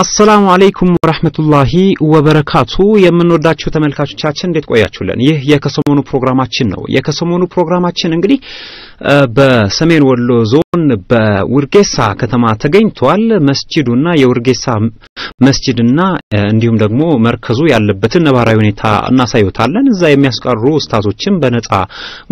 السلام عليكم ورحمة الله وبركاته የምንወዳችሁ ተመልካቾቻችን እንዴት ቆያችሁልን ይህ የከሰሞኑ ፕሮግራማችን ነው የከሰሞኑ ፕሮግራማችን እንግዲህ በሰሜን ወሎ ዞን በውርጌሳ ከተማ ተገኝቷል መስጂዱና የውርጌሳ መስጂድና እንዲሁም ደግሞ መርከዙ ያለበትን ነባራዊ ሁኔታ እናሳዩታለን እዛ የሚያስቀሩ ኡስታዞችን በነፃ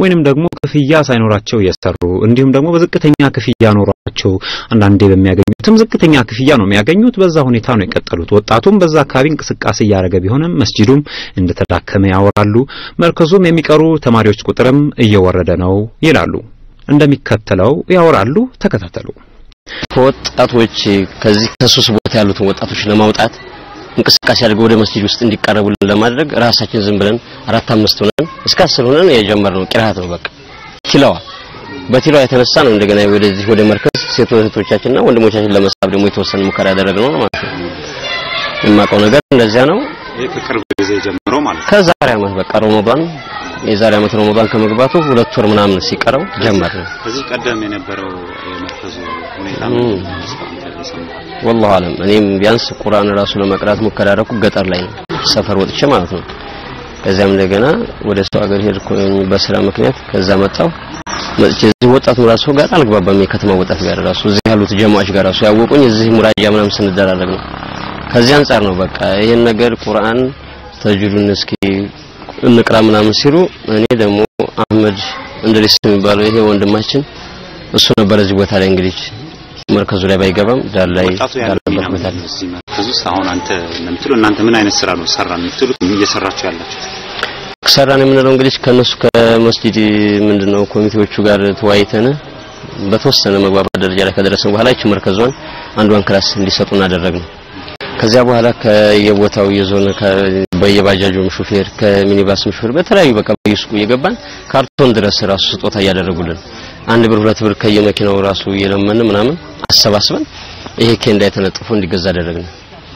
ወይንም ደግሞ ክፍያ ሳይኖራቸው ያሰሩ እንዲሁም ደግሞ በዝቅተኛ ክፍያ ኖራቸው አንዳንዴ በሚያገኙትም ዝቅተኛ ክፍያ ነው የሚያገኙት በዛ ሁኔታ ነው የቀጠሉት ወጣቱም በዛ አካባቢ እንቅስቃሴ ያረገ ቢሆንም መስጂዱም እንደተዳከመ ያወራሉ መርከዙም የሚቀሩ ተማሪዎች ቁጥርም እየወረደ ነው ይላሉ እንደሚከተለው ያወራሉ ተከታተሉ ወጣቶች ከዚህ ከሱስ ቦታ ያሉት ወጣቶች ለማውጣት እንቅስቃሴ አድርገው ወደ መስጂድ ውስጥ እንዲቀርቡልን ለማድረግ ራሳችን ዝም ብለን 4-5 ሆነን እስከ 10 ሆነን የጀመርነው ቂራአት ነው በቃ ኪላዋ በቲላዋ የተነሳ ነው እንደገና ወደዚህ ወደ መርከዝ ሴቶቻችንና ወንድሞቻችን ለመሳብ ደግሞ የተወሰነ ሙከራ ያደረግነው ማለት ነው የማቀው ነገር እንደዚያ ነው የቅርብ ጊዜ ጀምሮ ማለት ከዛሬ አመት በቃ ረመዳን የዛሬ አመት ረመዳን ከመግባቱ 2 ወር ምናምን ሲቀረው ጀመርን ከዚህ ቀደም የነበረው የመርከዙ ሁኔታ والله አለም እኔም ቢያንስ ቁርአን ራሱ ለመቅራት ሙከራ አደረኩ ገጠር ላይ ነው ሰፈር ወጥቼ ማለት ነው ከዛም እንደገና ወደ ሰው ሀገር ሄድኩኝ በስራ ምክንያት ከዛ መጣው መጥቼ እዚህ ወጣቱ ራሱ ጋር አልግባባም የከተማ ወጣት ጋር ራሱ እዚህ ያሉት ጀማዓዎች ጋር ራሱ ያወቁኝ እዚህ ሙራጃ ምናምን ስንደራረግ ነው ከዚህ አንፃር ነው በቃ ይሄን ነገር ቁርአን ተጅዱን እስኪ እንቅራ ምናምን ሲሉ እኔ ደግሞ አህመድ እንድሪስ የሚባለው ይሄ ወንድማችን እሱ ነበር እዚህ ቦታ ላይ እንግዲህ መርከዙ ላይ ባይገባም ዳር ላይ ያለበት ቦታ ላይ እዚህ መርከዙ አሁን አንተ እናንተ ምን አይነት ስራ ነው ሰራን የምትሉት እየሰራችሁ ያላችሁ ሰራን የምንለው እንግዲህ ከነሱ ከመስጂድ ምንድነው ኮሚቴዎቹ ጋር ተዋይተን በተወሰነ መግባባት ደረጃ ላይ ከደረሰን በኋላ እቺ መርከዟን አንዷን ክላስ እንዲሰጡን አደረግን ከዚያ በኋላ ከየቦታው የዞነ በየባጃጁ ሹፌር ከሚኒባስ ሹፌር በተለያዩ በቃ በይስቁ እየገባን ካርቶን ድረስ ራሱ ስጦታ ያደረጉልን 1 ብር 2 ብር ከየመኪናው ራሱ እየለመን ምናምን አሰባስበን ይሄ ከንዳ የተነጥፎ እንዲገዛ አደረግን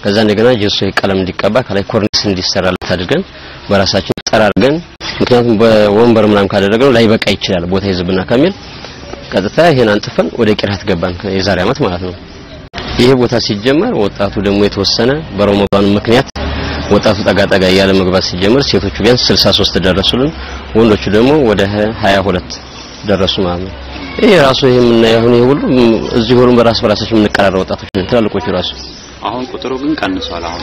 ከዛ እንደገና ጀሶ ቀለም እንዲቀባ ከላይ ኮርኒስ እንዲሰራለት አድርገን በራሳችን ጠራርገን ምክንያቱም በወንበር ምናምን ካደረግነው ላይ በቃ ይችላል ቦታ ይዝብና ከሚል ቀጥታ ይሄን አንጥፈን ወደ ቂራት ገባን የዛሬ አመት ማለት ነው ይሄ ቦታ ሲጀመር ወጣቱ ደግሞ የተወሰነ በረመዳን ምክንያት ወጣቱ ጠጋጠጋ ያለ መግባት ሲጀመር ሴቶቹ ቢያንስ 63 ደረሱልን ወንዶቹ ደግሞ ወደ 22 ደረሱ ማለት ነው ይሄ ራሱ ይሄ ምን ያሁን ይሄ ሁሉ እዚህ ሆኖ በራሳችን የምንቀራረው ወጣቶች ነን ትላልቆቹ ራሱ አሁን ቁጥሩ ግን ቀንሷል አሁን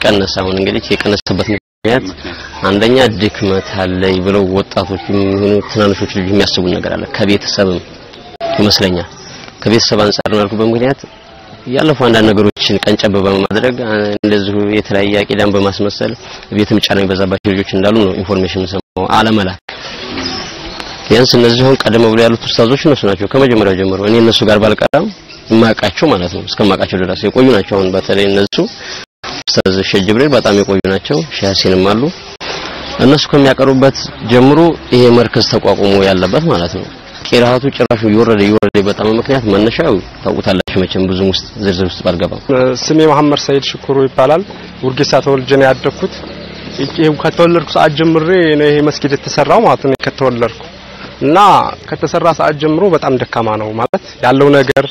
ቀነሰ አሁን እንግዲህ የቀነሰበት ምክንያት አንደኛ ድክመት አለ ብለው ወጣቶች ሆኖ ትናንሾች ልጅ የሚያስቡን ነገር አለ ከቤተሰብም ይመስለኛል ከቤተሰብ አንፃር ነው ያልኩበት ምክንያት ያለፈው አንዳንድ ነገሮችን ቀንጨብ በማድረግ እንደዚሁ የተለያየ አቂዳን በማስመሰል ቤትም ጫና ይበዛባቸው ልጆች እንዳሉ ነው ኢንፎርሜሽን ሰማው አለመላክ ቢያንስ እነዚህን ቀደም ብለው ያሉት ኡስታዞች እነሱ ናቸው ከመጀመሪያው ጀምሮ እኔ እነሱ ጋር ባልቀራም ማቃቸው ማለት ነው እስከማቃቸው ድረስ የቆዩ ናቸው አሁን በተለይ እነሱ ኡስታዝ ሸጅብሬል በጣም የቆዩ ናቸው ሻሲንም አሉ እነሱ ከሚያቀሩበት ጀምሮ ይሄ መርከዝ ተቋቁሞ ያለበት ማለት ነው ቂራአቱ ጭራሹ ይወረደ በጣም ምክንያት መነሻው ታውቁታላችሁ መቼም ብዙም ውስጥ ዝርዝር ውስጥ ባልገባም ስሜ መሐመድ ሰይድ ሽኩሩ ይባላል ውርጌሳ ተወልጄ ነው ያደኩት ይሄው ከተወለድኩ ሰዓት ጀምሬ ነው ይሄ መስጊድ የተሰራው ማለት ነው ከተወለድኩ እና ከተሰራ ሰዓት ጀምሮ በጣም ደካማ ነው ማለት ያለው ነገር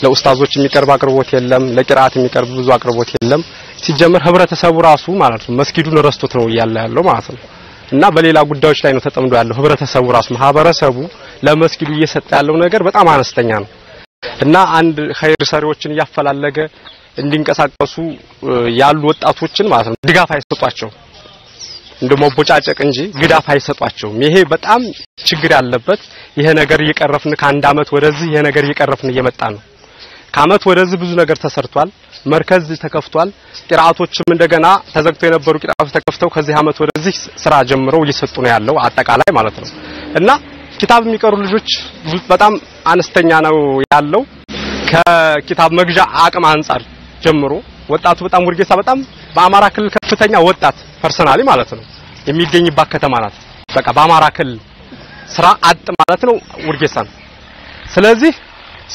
ለኡስታዞች የሚቀርብ አቅርቦት የለም ለቂራአት የሚቀርብ ብዙ አቅርቦት የለም ሲጀመር ህብረተሰቡ ራሱ ማለት ነው መስጊዱን ረስቶት ነው ያለው ማለት ነው እና በሌላ ጉዳዮች ላይ ነው ተጠምዶ ያለው ህብረተሰቡ ራሱ ማህበረሰቡ ለመስጊዱ እየሰጠ ያለው ነገር በጣም አነስተኛ ነው እና አንድ ኸይር ሰሪዎችን ያፈላልገ እንዲንቀሳቀሱ ያሉ ወጣቶችን ማለት ነው ድጋፍ አይሰጧቸው እንደሞቦጫጨቅ እንጂ ግዳፍ አይሰጧቸው ይሄ በጣም ችግር ያለበት ይሄ ነገር እየቀረፍን ከአንድ አመት ወደዚህ ይሄ ነገር እየቀረፍን እየመጣ ነው ከአመት ወደዚህ ብዙ ነገር ተሰርቷል መርከዝ ተከፍቷል ቂራአቶችም እንደገና ተዘግተው የነበሩ ቂራአቶች ተከፍተው ከዚህ አመት ወደዚህ ስራ ጀምረው እየሰጡ ነው ያለው አጠቃላይ ማለት ነው እና ኪታብ የሚቀሩ ልጆች በጣም አነስተኛ ነው ያለው ከኪታብ መግዣ አቅም አንፃር ጀምሮ ወጣቱ በጣም ውርጌሳ በጣም በአማራ ክልል ከፍተኛ ወጣት ፐርሰናሊ ማለት ነው የሚገኝባት ከተማ ናት በቃ በአማራ ክልል ስራ አጥ ማለት ነው ውርጌሳን ስለዚህ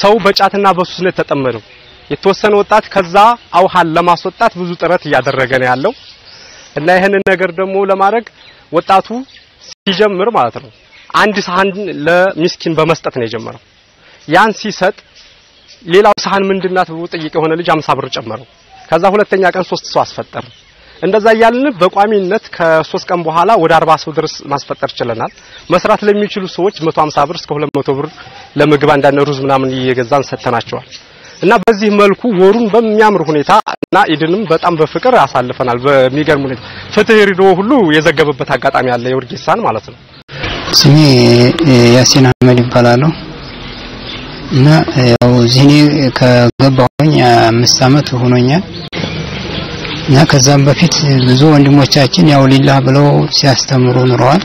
ሰው በጫትና በሱስነት ተጠመደው የተወሰነ ወጣት ከዛ አውሃል ለማስወጣት ብዙ ጥረት ያደረገ ነው ያለው እና ይሄንን ነገር ደግሞ ለማድረግ ወጣቱ ሲጀምር ማለት ነው አንድ ሳህን ለሚስኪን በመስጠት ነው የጀመረው ያን ሲሰጥ ሌላው ሳህን ምንድናት ብሎ ጠይቀ የሆነ ልጅ 50 ብር ጨመረው ከዛ ሁለተኛ ቀን 3 ሰው አስፈጠር እንደዛ ያልን በቋሚነት ከ3 ቀን በኋላ ወደ 40 ሰው ድረስ ማስፈጠር ችለናል መስራት ለሚችሉ ሰዎች 150 ብር እስከ 200 ብር ለምግብ አንዳንድ ሩዝ ምናምን እየገዛን ሰተናቸዋል እና በዚህ መልኩ ወሩን በሚያምር ሁኔታ እና ኢድንም በጣም በፍቅር አሳልፈናል በሚገርም ሁኔታ ፍትህ ሪዶ ሁሉ የዘገበበት አጋጣሚ አለ የውርጌሳን ማለት ነው ስሜ ያሲን አህመድ ይባላል እና ያው ዚኔ ከገባሁኝ 5 አመት ሆኖኛል እና ከዛም በፊት ብዙ ወንድሞቻችን ያው ሊላህ ብለው ሲያስተምሩ ኑረዋል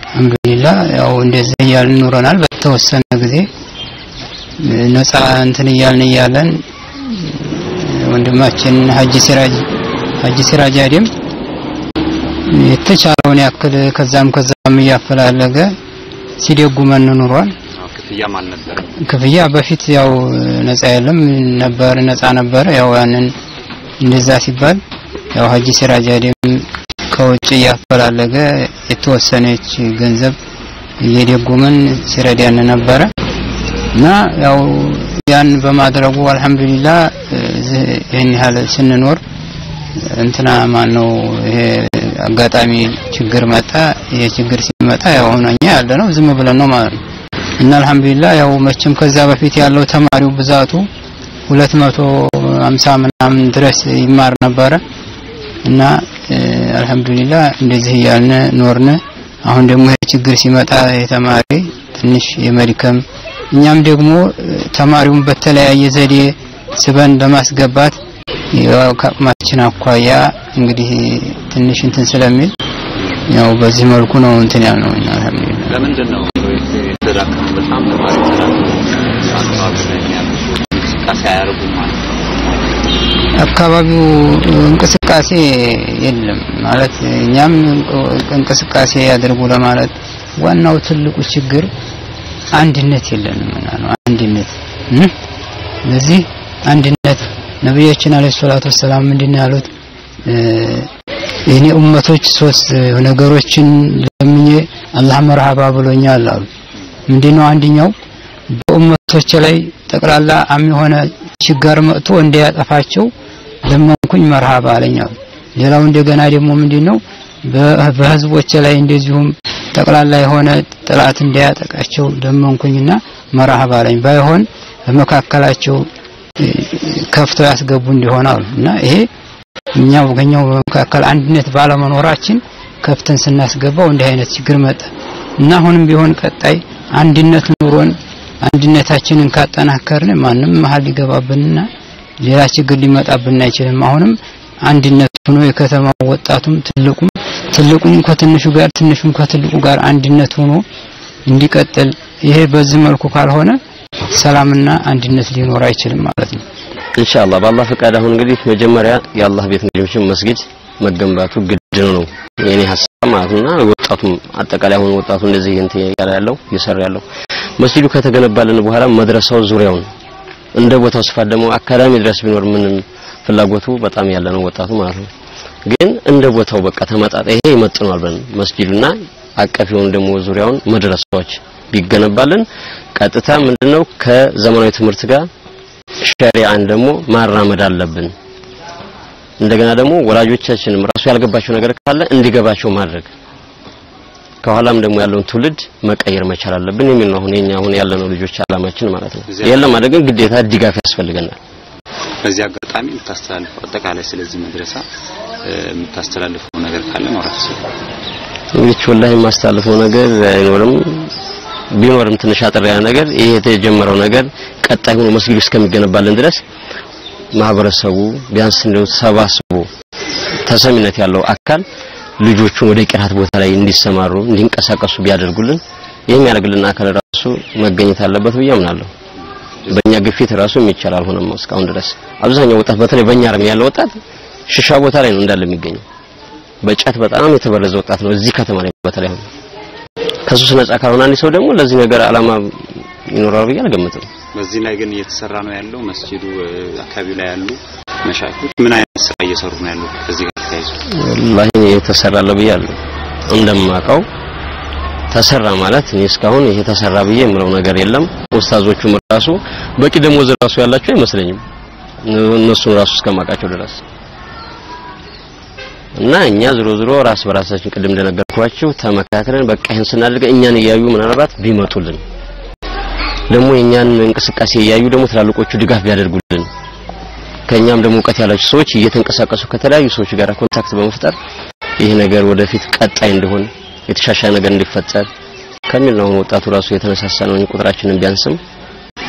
አልহামዱሊላህ ያው እንደዚህ ያልን ኑረናል በተወሰነ ጊዜ ነፃ እንትን ያለን ወንድማችን ሀጂ ሲራጅ አደም የተቻለውን ያክል ከዛም ያፈላለገ ሲደጉመን ኑሯል ክፍያ ማን ነበር ክፍያ በፊት ያው ነፃ የለም ነፃ ነበር ያው ያንን እንደዛ ሲባል ያው ሀጂ ሲራጅ አደም ከውጭ ያፈላለገ የተወሰነች ገንዘብ የደጉመን ሲረዳን ነበር እና ያው ያን በማድረጉ አልহামዱሊላህ ይሄን ያህል ስንኖር እንትና ማነው ይሄ አጋጣሚ ችግር መጣ የችግር ሲመጣ ያው ሆነኛ ያለነው ዝም ብለን ነው ማለት ነው እና አልহামዱሊላህ ያው መቼም ከዛ በፊት ያለው ተማሪው ብዛቱ 250 ምናምን ድረስ ይማር ነበር እና አልহামዱሊላህ እንደዚህ ያልነ ኖርነ አሁን ደግሞ ይሄ ችግር ሲመጣ የተማሪ ትንሽ የመሪከም እኛም ደግሞ ተማሪውን በተለያየ ዘዴ ስበን ለማስገባት ያው ከማችን አኳያ እንግዲህ ትንሽ እንትን ስለሚል ያው በዚህ መልኩ ነው እንትን ያልነው አልহামዱሊላህ ለምንድን ነው የተዳከመው በጣም ተማሪ አካባቢው እንቅስቃሴ የለም ማለት እኛም እንቅስቃሴ ያደርጉ ለማለት ዋናው ትልቁ ችግር አንድነት የለንም ማለት ነው አንድነት ለዚህ አንድነት ነብያችን አለይሂ ሰላቱ ወሰለም ምንድነው ያሉት የኔ ኡመቶች 3 ነገሮችን ለምኜ አላህ መርሃባ ብሎኛል አሉ ምንድነው አንደኛው በኡመቶች ላይ ተቀላላ አም የሆነ ችግር መጥቶ እንዲያጠፋቸው ለምንኩኝ መርሃባ አለኛው ሌላው እንደገና ደግሞ ምንድነው በህዝቦች ላይ እንደዚሁም ተቀላላ የሆነ ጥላት እንዲያጠቃቸው ለምንኩኝና መርሃባ አለኝ ባይሆን በመካከላቸው ከፍተው ያስገቡ እንዲሆናል እና ይሄ እኛው ገኛው በመካከል አንድነት ባለመኖራችን ከፍተን ስናስገባው እንዲህ አይነት ችግር መጣ እና አሁንም ቢሆን ቀጣይ አንድነት ኑሮን አንድነታችንን ካጠናከርን ማንም መሃል ሊገባብንና ሌላ ችግር ሊመጣብን አይችልም አሁንም አንድነት ሆኖ የከተማው ወጣቱም ትልቁም ከትንሹ ጋር ትንሹም ከትልቁ ጋር አንድነት ሆኖ እንዲቀጥል ይሄ በዚህ መልኩ ካልሆነ ሰላምና አንድነት ሊኖር አይችልም ማለት ነው ኢንሻአላህ በአላህ ፈቃድ አሁን እንግዲህ መጀመሪያ የአላህ ቤት እንግዲህ መስጊድ መገንባቱ ግድ ነው የኔ ሐሳብ ማለትና ወጣቱም አጠቃላይ አሁን ወጣቱ እንደዚህ እንትን ያለው ይሰራ ያለው መስጊዱ ከተገነባልን በኋላ መድረሳው ዙሪያውን እንደ ቦታው ስፋት ደግሞ አካዳሚ ድረስ ቢኖር ምንም ፍላጎቱ በጣም ያለ ነው ወጣቱ ማለት ነው ግን እንደ ቦታው በቃ ተመጣጣ ይሄ ይመጥናል ብለን መስጊዱና አቀፍ የሆኑ ደግሞ ዙሪያውን መድረሳዎች ቢገነባልን ቀጥታ ምንድነው ከዘመናዊ ትምህርት ጋር ሸሪዓን ደግሞ ማራመድ አለብን እንደገና ደግሞ ወላጆቻችንም ራሱ ያልገባቸው ነገር ካለ እንዲገባቸው ማድረግ ከኋላም ደግሞ ያለውን ትውልድ መቀየር መቻል አለብን የሚል ነው አሁን የኛ አሁን ያለነው ልጆች አላማችን ማለት ነው የለም አደገን ግዴታ ድጋፍ ያስፈልገናል በዚህ አጋጣሚ ተስተላልፈው አጠቃላይ ስለዚህ መድረሳ ተስተላልፈው ነገር ካለ ማውራት እንግዲህ ወላሂ ማስተላልፈው ነገር አይኖርም ቢኖርም ትንሽ አጥሪያ ነገር ይሄ የተጀመረው ነገር ቀጣይ ሆኖ መስጊዱ እስከሚገነባልን ድረስ ማህበረሰቡ ቢያንስ እንደው ሰባስቦ ተሰሚነት ያለው አካል ልጆቹን ወደ ቂራት ቦታ ላይ እንዲሰማሩ እንዲንቀሳቀሱ ቢያደርጉልን የሚያደርግልን አካል ራሱ መገኘት አለበት ብዬ አምናለሁ በእኛ ግፊት ራሱ የሚቻል ሆነም እስካሁን ድረስ አብዛኛው ወጣት በተለይ በእኛ አረም ያለው ወጣት ሽሻ ቦታ ላይ ነው እንዳለ የሚገኘው በጫት በጣም የተበረዘ ወጣት ነው እዚህ ከተማ ላይ በተለይ አሁን ከሱስ ነፃ ካልሆነ አንድ ሰው ደግሞ ለዚህ ነገር አላማ ይኖራል ብዬ አልገምትም በዚህ ላይ ግን እየተሰራ ነው ያለው መስጊዱ አካባቢው ላይ ያሉ መሻይኮች ምን አይነት ስራ እየሰሩ ነው ያለው ከዚህ ጋር ተያይዞ ወላሂ የተሰራለው ብያለሁ እንደማቀው ተሰራ ማለት እኔ እስካሁን ይሄ ተሰራ ብዬ የምለው ነገር የለም ኡስታዞቹም ራሱ በቂ ደሞዝ ራሱ ያላቸው አይመስለኝም እነሱ ራሱ እስከማቃቸው ድረስ እና እኛ ዝሮ ራስ በራሳችን ቅድም እንደነገርኳችሁ ተመካክረን በቃ ይሄን ስናደርግ እኛን ያዩ ምናልባት ቢመጡልን ደግሞ የኛን እንቅስቃሴ ያዩ ደግሞ ትላልቆቹ ድጋፍ ቢያደርጉልን ከኛም ደግሞ ወቀት ያላችሁ ሰዎች እየተንቀሳቀሱ ከተለያዩ ሰዎች ጋር ኮንታክት በመፍጠር ይሄ ነገር ወደፊት ቀጣይ እንደሆነ የተሻሻለ ነገር እንዲፈጠር ከሚል ነው ወጣቱ ራሱ የተነሳሳ ነው ቁጥራችንን ቢያንስም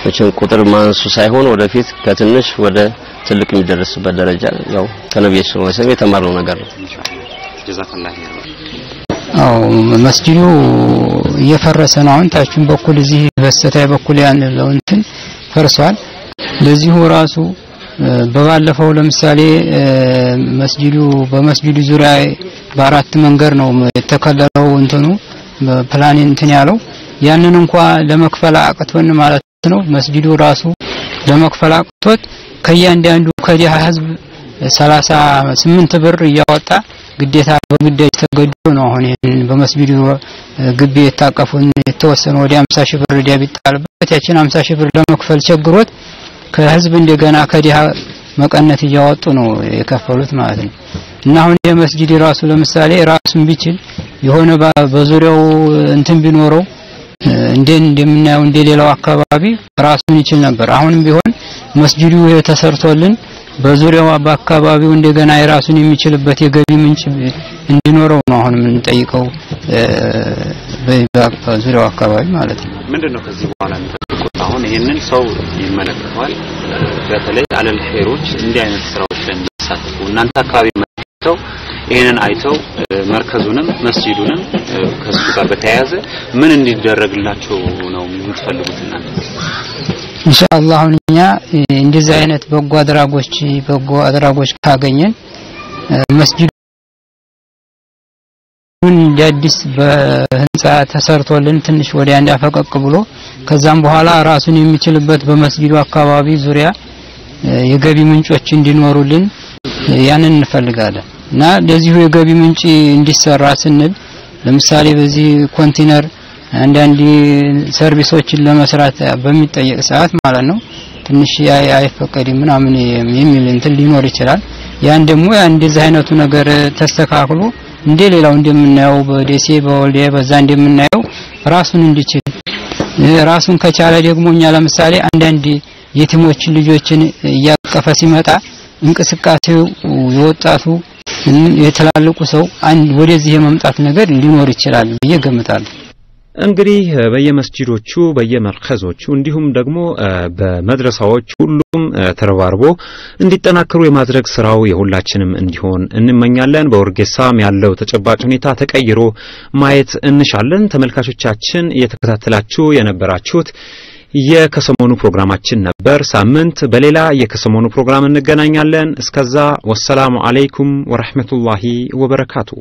መቼም ቁጥር ማንሱ ሳይሆን ወደፊት ከትንሽ ወደ ትልቅ የሚደርስበት ደረጃ ያው ከነብዩ ሰለላሁ ዐለይሂ ወሰለም የተማርነው ነገር ነው ጀዛከላህ አው መስጂዱ እየፈረሰ ነው አሁን ታችን በኩል እዚህ በስተታይ በኩል ያለው እንትን ፈርሷል ለዚሁ ራሱ በባለፈው ለምሳሌ በመስጂዱ ዙሪያ በአራት መንገር ነው የተከለለው እንትኑ ፕላን እንትን ያለው ያንን እንኳን ለመክፈል አቅቶን ማለት ነው መስጂዱ ራሱ ለመክፈል አቅቶት ከያንዳንዱ ከዲያ ህዝብ 38 ብር እያወጣ ግዴታ በግዳጅ ተገዶ ነው አሁን ይሄን በመስጂዱ ግቢ የታቀፉን የተወሰነ ወደ 50 ሺህ ብር ቢጣልበት ያችን 50 ሺህ ብር ለመክፈል ቸግሮት ከህዝብ እንደገና ከዲያ መቀነት እያወጡ ነው የከፈሉት ማለት ነው እና አሁን የመስጂድ ራሱ ለምሳሌ ራሱን ቢችል የሆነ በዙሪያው እንትን ቢኖረው እንደምናየው እንደሌላው አካባቢ ራሱን ይችል ነበር አሁንም ቢሆን መስጂዱ የተሰርቶልን በዙሪያው በአካባቢው እንደገና የራሱን የሚችልበት የገቢ ምንጭ እንዲኖረው ነው አሁን ምን ጠይቀው በዙሪያው አካባቢ ማለት ነው ምንድነው ከዚህ በኋላ የሚጠብቁት አሁን ይሄንን ሰው ይመለከታል በተለይ አለል ኸይሮች እንዲህ አይነት ስራዎችን ይሳተፉ እናንተ አካባቢ መጥተው ይሄንን አይተው መርከዙንም መስጂዱንም ከሱ ጋር በተያያዘ ምን እንዲደረግላቸው ነው የምትፈልጉት እናንተ ኢንሻአላህ እኛ እንደዚህ አይነት በጎ አድራጎች ካገኘን መስጂዱን ዳዲስ በህንጻ ተሰርቶልን ትንሽ ወዲያ እንዳፈቀቅ ብሎ ከዛም በኋላ ራሱን የሚችልበት በመስጂዱ አካባቢ ዙሪያ የገቢ ምንጮች እንዲኖሩልን ያንን እንፈልጋለን እና ለዚሁ የገቢ ምንጭ እንዲሰራ ስንል ለምሳሌ በዚህ ኮንቴነር አንዳንድ ሰርቪሶችን ለመስራት በሚጠየቅ ሰዓት ማለት ነው ትንሽ አይፈቀድም ምናምን የሚል እንትን ሊኖር ይችላል ያን ደግሞ እንደዚህ አይነቱ ነገር ተስተካክሎ እንደሌላው እንደምናየው በደሴ በወልዲያ በዛ እንደምናየው ራሱን እንዲችል ራሱን ከቻለ ደግሞ እኛ ለምሳሌ አንዳንድ የቲሞች ልጆችን ያቀፈ ሲመጣ እንቅስቃሴው የወጣቱ የተላልቁ ሰው አንድ ወደዚህ የመምጣት ነገር ሊኖር ይችላል በየገምታል እንግዲህ በየመስጂዶቹ በየመርከዞቹ እንዲሁም ደግሞ በመድረሳዎች ሁሉም ተረባርቦ እንዲጠናከሩ የማድረግ ስራው የሁላችንም እንዲሆን እንመኛለን በወርጌሳም ያለው ተጨባጭ ሁኔታ ተቀይሮ ማየት እንሻለን ተመልካቾቻችን እየተከታተላችሁ የነበራችሁት የከሰሞኑ ፕሮግራማችን ነበር ሳምንት በሌላ የከሰሞኑ ፕሮግራም እንገናኛለን እስከዛ ወሰላሙ አለይኩም ወራህመቱላሂ ወበረካቱ